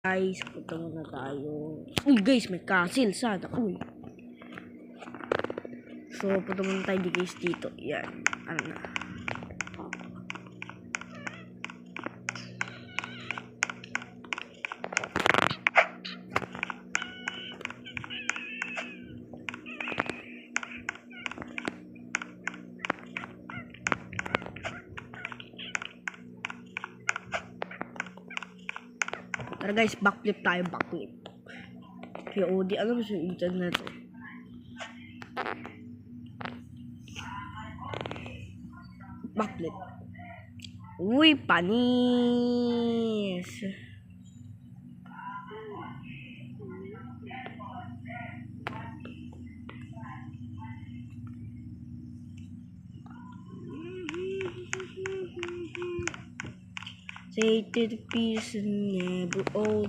Guys, punta muna tayo. Uy guys, may castle sana. Uy. So, punta muna tayo guys dito. Yan. Ano na. Tara guys, backflip tayo, backflip. Kaya OD, alam mo sa internet eh. Backflip. Uy, panis. Say to the peace and never old